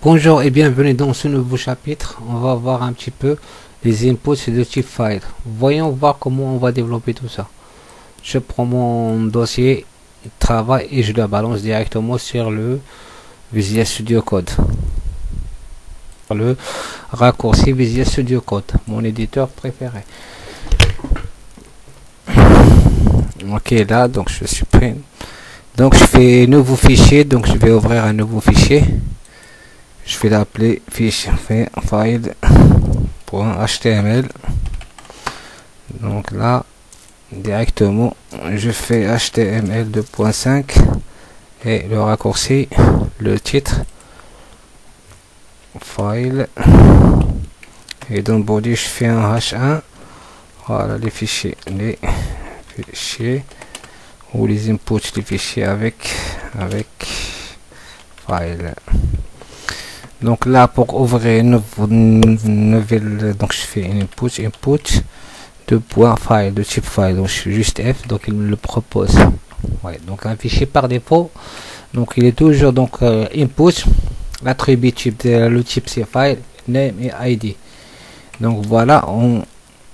Bonjour et bienvenue dans ce nouveau chapitre. On va voir un petit peu les inputs de type file. Voyons voir comment on va développer tout ça. Je prends mon dossier travail et je le balance directement sur le Visual Studio Code. Le raccourci Visual Studio Code, mon éditeur préféré. Ok, là donc je supprime. Donc je fais nouveau fichier, donc je vais ouvrir un nouveau fichier. Je vais l'appeler fichier file.html. Donc là directement je fais HTML 2.5 et le raccourci, le titre file, et dans le body je fais un h1. Voilà les fichiers ou les inputs des fichiers avec file. Donc là pour ouvrir une nouvelle, donc je fais une input de point file de type file, donc je suis juste F, donc il me le propose. Ouais, donc un fichier par défaut, donc il est toujours donc input, l'attribut type, le type c'est file, name et id. Donc voilà,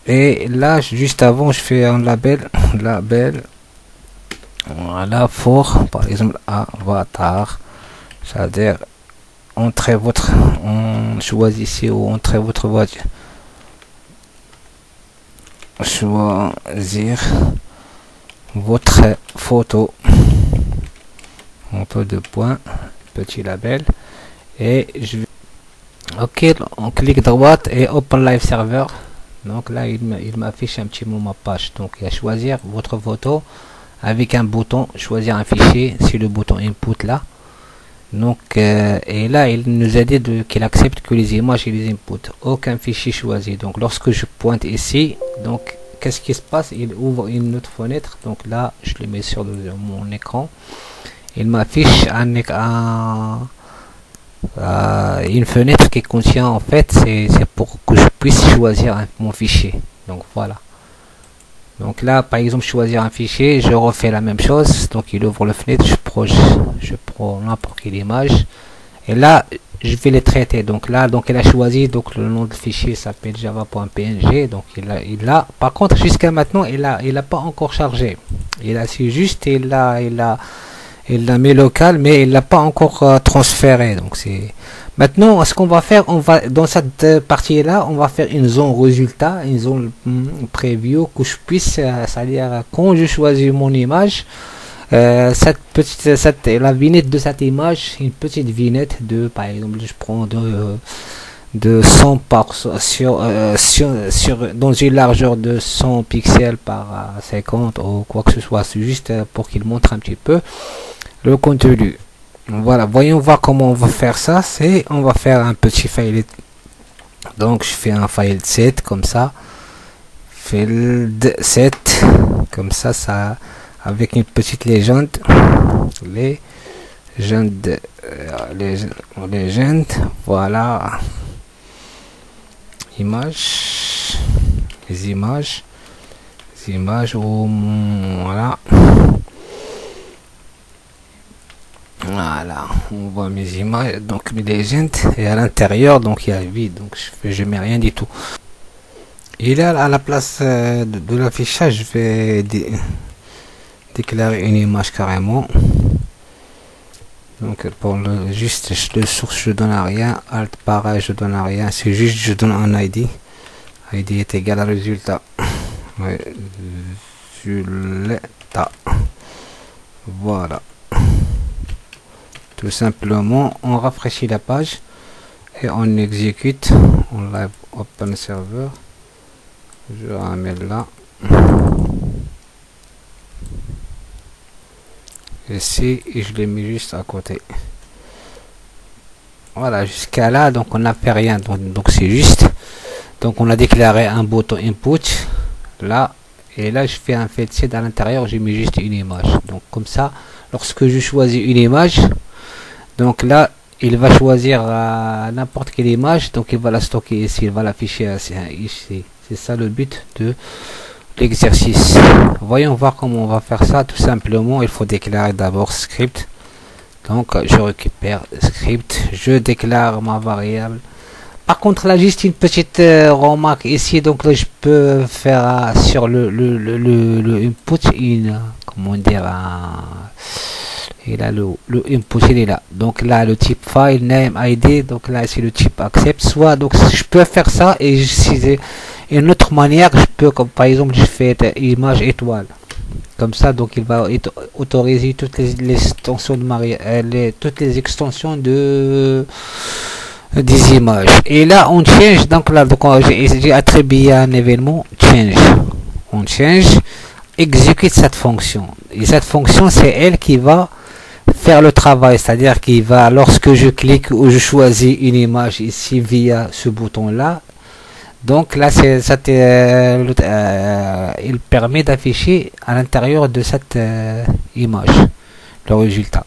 et là juste avant je fais un label voilà pour par exemple avatar, c'est-à-dire entrez votre, choisissez ou entrez votre voiture, choisir votre photo de points, petit label, et je vais ok, on clique droite et open live server. Donc là il m'affiche un petit mot ma page, donc il y a choisir votre photo avec un bouton choisir un fichier, c'est le bouton input là. Donc et là il nous a dit qu'il accepte que les images et les inputs, aucun fichier choisi. Donc lorsque je pointe ici, donc qu'est-ce qui se passe? Il ouvre une autre fenêtre. Donc là je le mets sur mon écran, il m'affiche une fenêtre qui contient, en fait c'est pour que je puisse choisir mon fichier. Donc voilà, donc là par exemple choisir un fichier, je refais la même chose. Donc il ouvre la fenêtre, je prends n'importe quelle image et là je vais les traiter. Donc là donc il a choisi, donc le nom du fichier s'appelle java.png. donc il a par contre jusqu'à maintenant il a pas encore chargé, c'est juste il l'a mis local mais il l'a pas encore transféré. Donc c'est maintenant ce qu'on va faire, on va dans cette partie là on va faire une zone résultat, une zone preview, que je puisse c'est-à-dire quand je choisis mon image, la vignette de cette image, une petite vignette de par exemple je prends de 100 par sur dans une largeur de 100 pixels par 50 ou quoi que ce soit. C'est juste pour qu'il montre un petit peu le contenu. Voilà, voyons voir comment on va faire ça. C'est on va faire un petit file. Donc je fais un file set comme ça, field set comme ça avec une petite légende, légende, voilà, images, les images voilà. Voilà, on voit mes images, donc mes légendes, et à l'intérieur donc il y a vide, donc je mets rien du tout. Et là à la place de l'affichage, je vais déclarer une image carrément. Donc pour le juste de source je donne à rien, alt pareil je donne à rien, c'est juste je donne un id est égal à résultat. Résultat, voilà, tout simplement. On rafraîchit la page et on exécute en live open server. Je ramène là ici et je l'ai mis juste à côté. Voilà, jusqu'à là donc on n'a fait rien, donc c'est juste, donc on a déclaré un bouton input là, et là je fais un fait set à l'intérieur, j'ai mis juste une image. Donc comme ça lorsque je choisis une image, donc là il va choisir n'importe quelle image, donc il va la stocker ici, il va l'afficher ici. C'est ça le but de l'exercice. Voyons voir comment on va faire ça. Tout simplement il faut déclarer d'abord script Donc je récupère script, je déclare ma variable. Par contre là juste une petite remarque ici, donc là je peux faire sur le input une, comment dire, et là le input il est là, donc là le type file name id, donc là c'est le type accept, soit donc je peux faire ça, et si c'est une autre manière je peux, comme par exemple je fais image étoile comme ça, donc il va autoriser toutes les extensions de toutes les extensions de des images. Et là on change, donc là donc j'ai attribué un événement change, on change, exécute cette fonction, et cette fonction c'est elle qui va faire le travail, c'est-à-dire qu'il va, lorsque je clique ou je choisis une image ici via ce bouton là, donc là c'est il permet d'afficher à l'intérieur de cette image le résultat.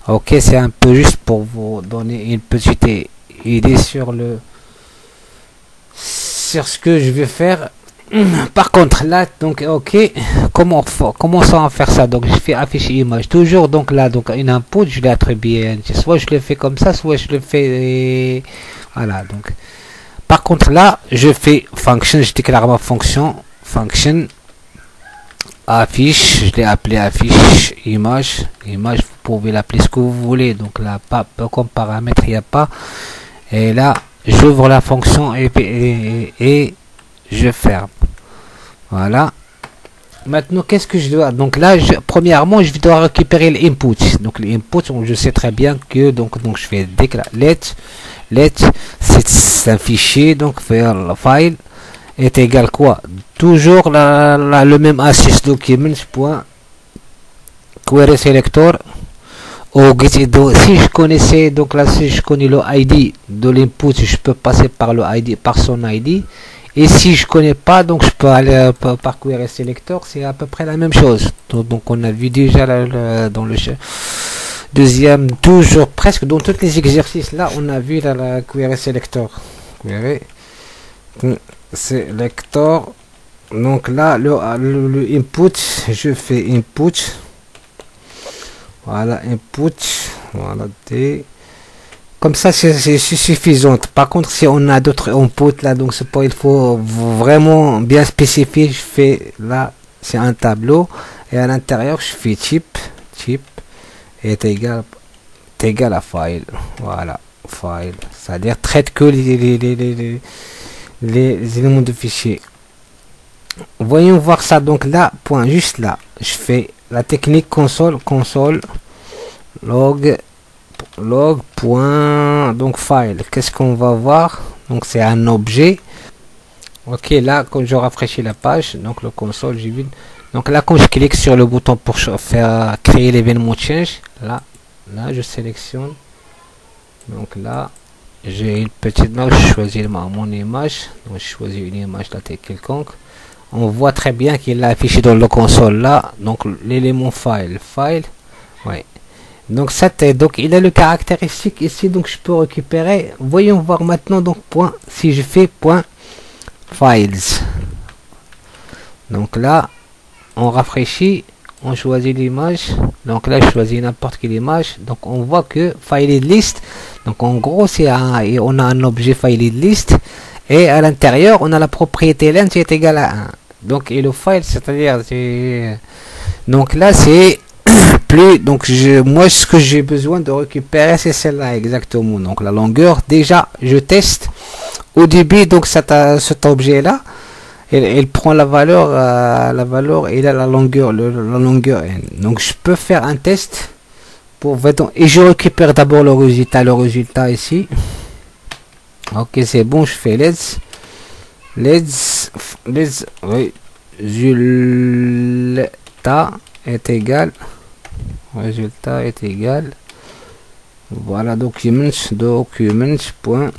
Ok, c'est un peu juste pour vous donner une petite idée sur ce que je vais faire. Par contre là, donc ok, commençons à faire ça. Donc je fais afficher image toujours, donc là donc une input je l'ai attribué, soit je le fais comme ça, soit je le fais voilà. Donc par contre là je fais function, je déclare ma fonction function affiche, je l'ai appelé affiche image, vous pouvez l'appeler ce que vous voulez, donc là pas comme paramètre il n'y a pas, et là j'ouvre la fonction et je ferme. Voilà. Maintenant qu'est-ce que je dois, donc là premièrement je dois récupérer l'input, donc l'input je sais très bien que donc je fais let c'est un fichier, donc faire le file est égal quoi, toujours le même assist documents.query selector au get. Si je connaissais, donc là si je connais le ID de l'input, je peux passer par le ID, par son ID, et si je connais pas, donc je peux aller par query selector, c'est à peu près la même chose. Donc on a vu déjà dans le deuxième, toujours presque dans tous les exercices là on a vu la query selector, query selector. Donc là le input, je fais input, voilà input, voilà comme ça c'est suffisant. Par contre si on a d'autres inputs là, donc c'est pas, il faut vraiment bien spécifier. Je fais là, c'est un tableau, et à l'intérieur je fais type est égal à file, voilà file, c'est-à-dire traite que les éléments de fichier. Voyons voir ça. Donc là point, juste là je fais la technique console log point, donc file, qu'est-ce qu'on va voir, donc c'est un objet. Ok, là quand je rafraîchis la page, donc le console, j'ai vu, donc là quand je clique sur le bouton pour faire créer l'événement change, là je sélectionne, donc là j'ai une petite note, je choisis mon image, donc je choisis une image là quelconque. On voit très bien qu'il a affiché dans le console là, donc l'élément file, ouais. Donc donc il a le caractéristique ici, donc je peux récupérer. Voyons voir maintenant, donc point, si je fais point files, donc là on rafraîchit, on choisit l'image, donc là je choisis n'importe quelle image, donc on voit que file list, donc en gros c'est on a un objet file list, et à l'intérieur on a la propriété length est égale à 1, donc et le file, c'est-à-dire donc là c'est plus, donc moi ce que j'ai besoin de récupérer c'est celle-là exactement, donc la longueur. Déjà je teste au début, donc cet objet là il prend la valeur et là la longueur n, donc je peux faire un test pour et je récupère d'abord le résultat ici. Ok, c'est bon, je fais let's résultat est égal, voilà documents point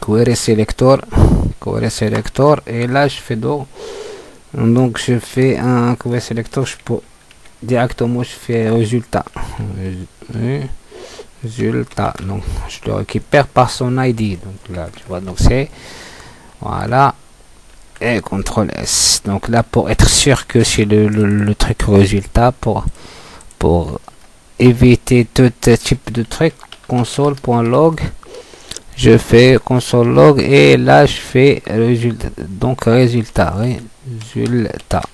query selector, et là je fais donc je fais un query selector, je peux directement je fais résultat, donc je le récupère par son ID, donc là tu vois, donc c'est voilà, et CTRL S, donc là pour être sûr que c'est le truc résultat, pour éviter tout type de truc, console.log, je fais console log et là je fais résultat, donc résultat,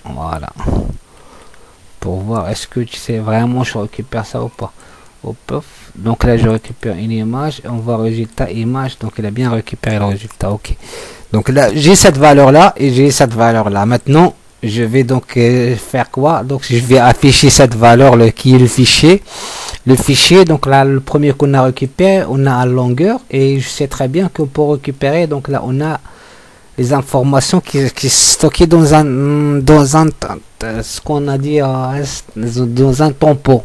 voilà, pour voir est-ce que tu sais vraiment je récupère ça ou pas. Donc là je récupère une image, on voit résultat image, donc il a bien récupéré le résultat. Ok, donc là j'ai cette valeur là et j'ai cette valeur là. Maintenant je vais donc faire quoi? Donc je vais afficher cette valeur là, qui est le fichier. Donc là le premier qu'on a récupéré, on a la longueur, et je sais très bien que pour récupérer, donc là on a les informations qui sont stockées dans ce qu'on a dit dans un tampon.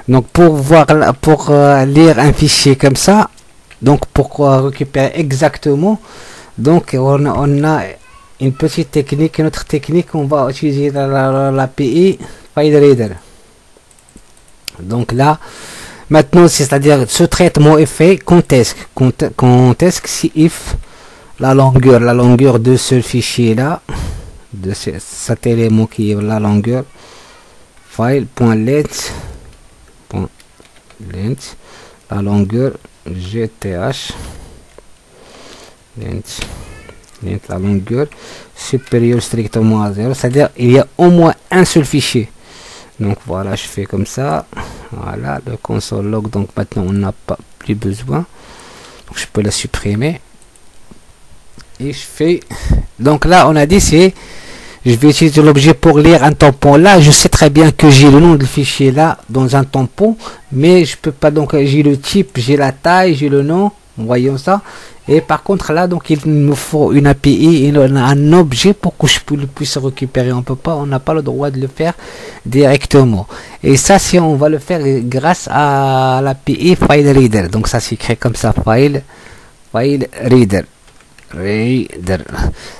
Donc pour voir, pour lire un fichier comme ça, donc pour récupérer exactement, donc on a une petite technique, notre technique, on va utiliser l'API FileReader. Donc là maintenant, c'est-à-dire ce traitement est fait quand est-ce si if la longueur de ce fichier là, de cet élément qui est la longueur, file.length, la longueur gth length, la longueur supérieure strictement à 0, c'est-à-dire il y a au moins un seul fichier. Donc voilà, je fais comme ça, voilà le console log. Donc maintenant on n'a pas plus besoin, donc je peux la supprimer et je fais, donc là on a dit c'est, je vais utiliser l'objet pour lire un tampon. Là je sais très bien que j'ai le nom du fichier là dans un tampon, mais je peux pas, donc j'ai le type, j'ai la taille, j'ai le nom, voyons ça. Et par contre là, donc il nous faut une API, un objet pour que je puisse récupérer. On n'a pas le droit de le faire directement. Et ça, si on va le faire grâce à l'API FileReader. Donc ça s'écrit comme ça, FileReader.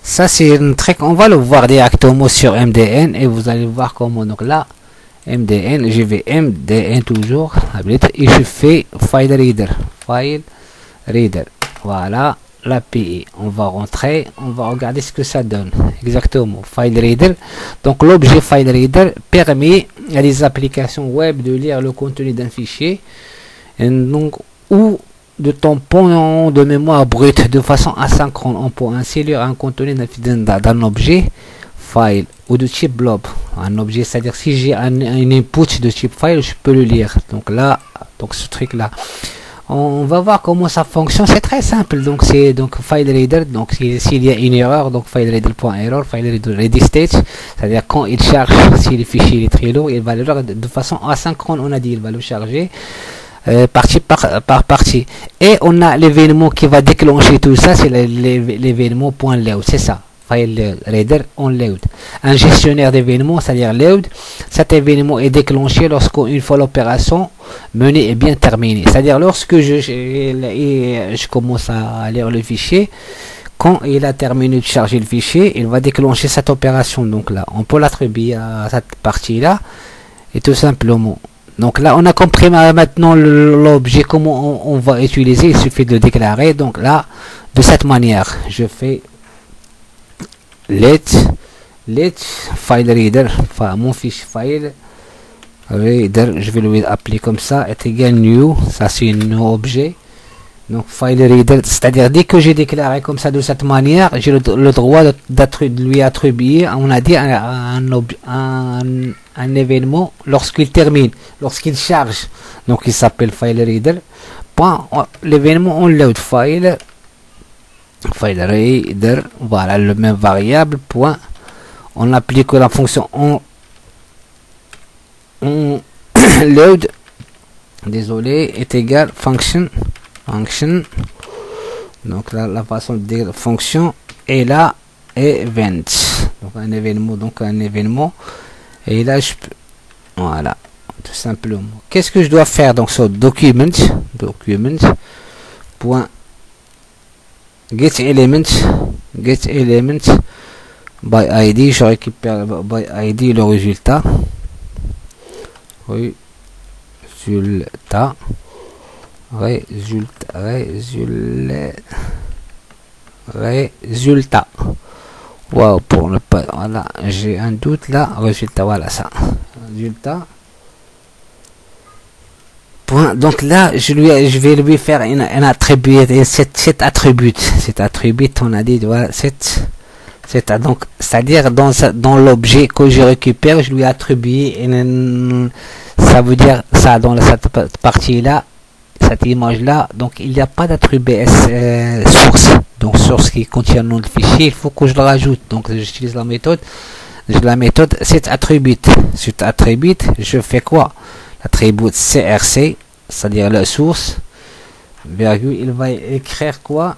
Ça c'est un truc, on va le voir directement sur MDN et vous allez voir comment. Donc là, MDN, je vais MDN toujours, et je fais FileReader. Voilà l'API. On va rentrer, on va regarder ce que ça donne exactement. FileReader. Donc l'objet FileReader permet à des applications web de lire le contenu d'un fichier, et donc, ou de tampon de mémoire brute de façon asynchrone. On peut ainsi lire un contenu d'un objet file ou de type blob. Un objet, c'est-à-dire si j'ai un input de type file, je peux le lire. Donc là, donc ce truc là, on va voir comment ça fonctionne. C'est très simple. Donc c'est donc FileReader. Donc s'il y a une erreur, donc FileReader.error, FileReader ready state, c'est-à-dire quand il charge, si le fichier est très lourd, il va le lire de façon asynchrone. On a dit il va le charger partie par partie. Et on a l'événement qui va déclencher tout ça, c'est l'événement .load, c'est ça. FileReader on load. Un gestionnaire d'événements, c'est-à-dire load. Cet événement est déclenché lorsque une fois l'opération menée est bien terminée. C'est-à-dire lorsque je commence à lire le fichier, quand il a terminé de charger le fichier, il va déclencher cette opération. Donc là, on peut l'attribuer à cette partie-là, et tout simplement. Donc là, on a compris maintenant l'objet, comment on va utiliser. Il suffit de le déclarer. Donc là, de cette manière, je fais let FileReader, enfin mon fichier FileReader, je vais lui appeler comme ça, est égal new, ça c'est un objet. Donc FileReader, c'est-à-dire dès que j'ai déclaré comme ça de cette manière, j'ai le droit de lui attribuer, on a dit un événement lorsqu'il termine, lorsqu'il charge. Donc il s'appelle FileReader. L'événement on load FileReader, voilà le même variable point. On applique la fonction on load, désolé, est égal function. Donc là, la façon de dire fonction est là, event, donc un événement, et là je peux, voilà, tout simplement. Qu'est-ce que je dois faire? Donc sur document point get element by id, je récupère by id le résultat wow, pour ne pas, voilà, j'ai un doute là, résultat, voilà ça, résultat, point. Donc là, je vais lui faire un attribut, cet attribut, on a dit, voilà, donc, c'est-à-dire dans l'objet que je récupère, je lui attribue, ça veut dire ça dans cette partie-là, cette image-là. Donc il n'y a pas d'attribut source. Donc source qui contient le nom de fichier, il faut que je le rajoute. Donc j'utilise la méthode. Cet attribut. Cet attribut, je fais quoi? L'attribut CRC, c'est-à-dire la source, virgule, il va écrire quoi?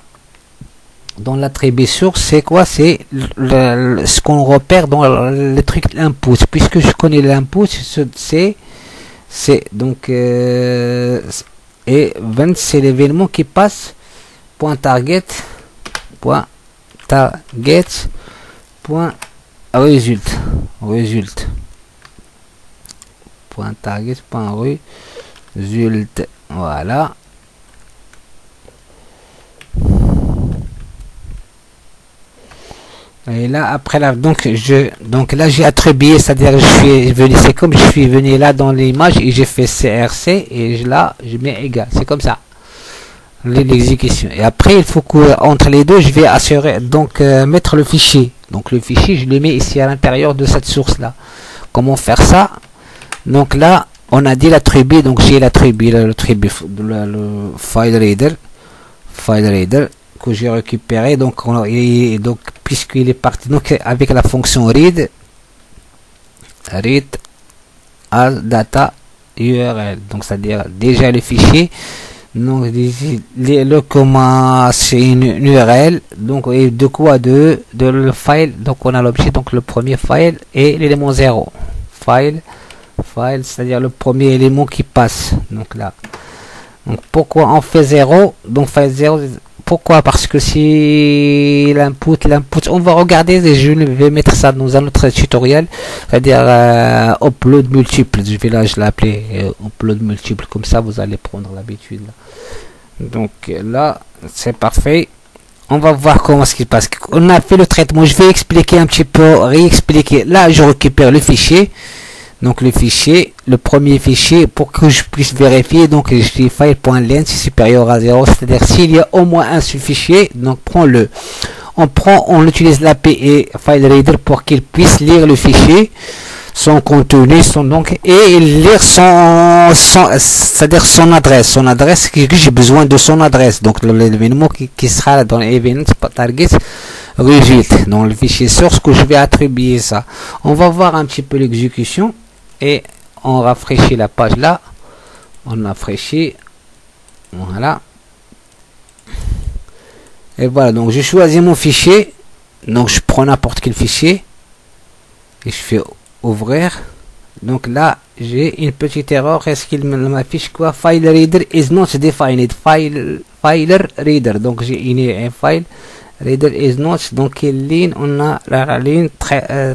Dans l'attribut source, c'est quoi? C'est ce qu'on repère dans le truc input. Puisque je connais l'input, c'est donc et 20, c'est l'événement qui passe .target .result voilà. Et là après là donc là j'ai attribué, c'est-à-dire c'est comme je suis venu là dans l'image et j'ai fait CRC et là je mets égal, c'est comme ça l'exécution. Et après il faut que entre les deux je vais assurer donc mettre le fichier. Donc le fichier je le mets ici à l'intérieur de cette source là. Comment faire ça? Donc là on a dit l'attribut, donc j'ai l'attribut le file reader que j'ai récupéré. Donc puisqu'il est parti donc avec la fonction read as data URL, donc c'est à dire déjà le fichier, donc le commun c'est une URL, donc et de quoi de le file. Donc on a l'objet, donc le premier file et l'élément 0 file c'est à dire le premier élément qui passe. Donc là, donc pourquoi on fait 0? Donc file 0, pourquoi? Parce que si l'input, on va regarder et je vais mettre ça dans un autre tutoriel, c'est-à-dire upload multiple. Je vais là, je l'appeler upload multiple, comme ça vous allez prendre l'habitude. Donc là, c'est parfait. On va voir comment ce qui se passe. On a fait le traitement. Je vais expliquer un petit peu, réexpliquer. Là, je récupère le fichier. Donc le fichier, le premier fichier, pour que je puisse vérifier, donc je dis file.length supérieur à 0, c'est-à-dire s'il y a au moins un fichier, donc prends-le. On utilise l'API FileReader pour qu'il puisse lire le fichier, son contenu, et lire c'est-à-dire son adresse, que j'ai besoin de son adresse, donc l'événement qui sera dans l'event target result, dans le fichier source que je vais attribuer ça. On va voir un petit peu l'exécution. Et on rafraîchit la page là, on rafraîchit, voilà, et voilà. Donc je choisis mon fichier, donc je prends n'importe quel fichier et je fais ouvrir. Donc là j'ai une petite erreur, est-ce qu'il m'affiche quoi? File reader is not defined, file reader, donc j'ai un file reader is not, donc quelle ligne? On a la ligne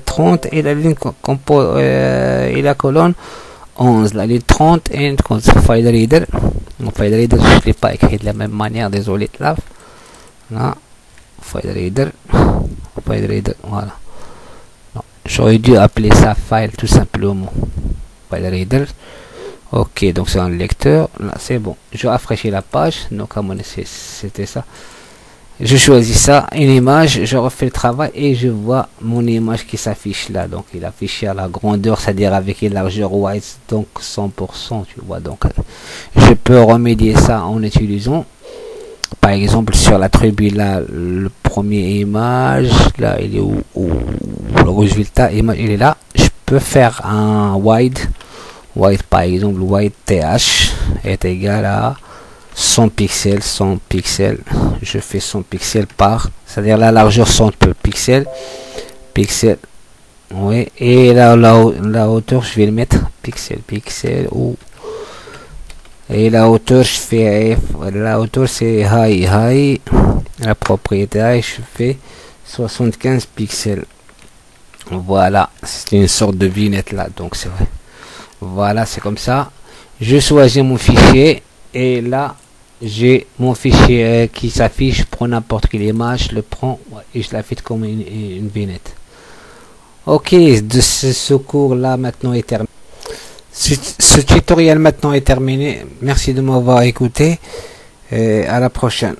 30 et la ligne et la colonne 11, la ligne 30 et file reader. Donc file reader je ne l'ai pas écrit de la même manière, désolé là. Là file reader, voilà. J'aurais dû appeler ça file tout simplement, file reader. Ok, donc c'est un lecteur, là c'est bon. Je rafraîchis la page, donc à mon avis c'était ça. Je choisis ça, une image, je refais le travail et je vois mon image qui s'affiche là. Donc il affiche à la grandeur, c'est-à-dire avec une largeur white, donc 100%, tu vois. Donc je peux remédier ça en utilisant, par exemple sur l'attribut là, le premier image, là il est où le résultat image, il est là. Je peux faire un wide par exemple, wide th est égal à 100 pixels, je fais 100 pixels par, c'est-à-dire la largeur 100 pixels, oui, et la hauteur je vais le mettre pixel, et la hauteur je fais, la hauteur c'est high, la propriété je fais 75 pixels, voilà, c'est une sorte de vignette là, donc c'est vrai, voilà, c'est comme ça. Je choisis mon fichier et là j'ai mon fichier qui s'affiche. Je prends n'importe quelle image, je le prends et je l'affiche comme une vignette. Ok, de ce cours là maintenant est terminé. Ce tutoriel maintenant est terminé. Merci de m'avoir écouté et à la prochaine.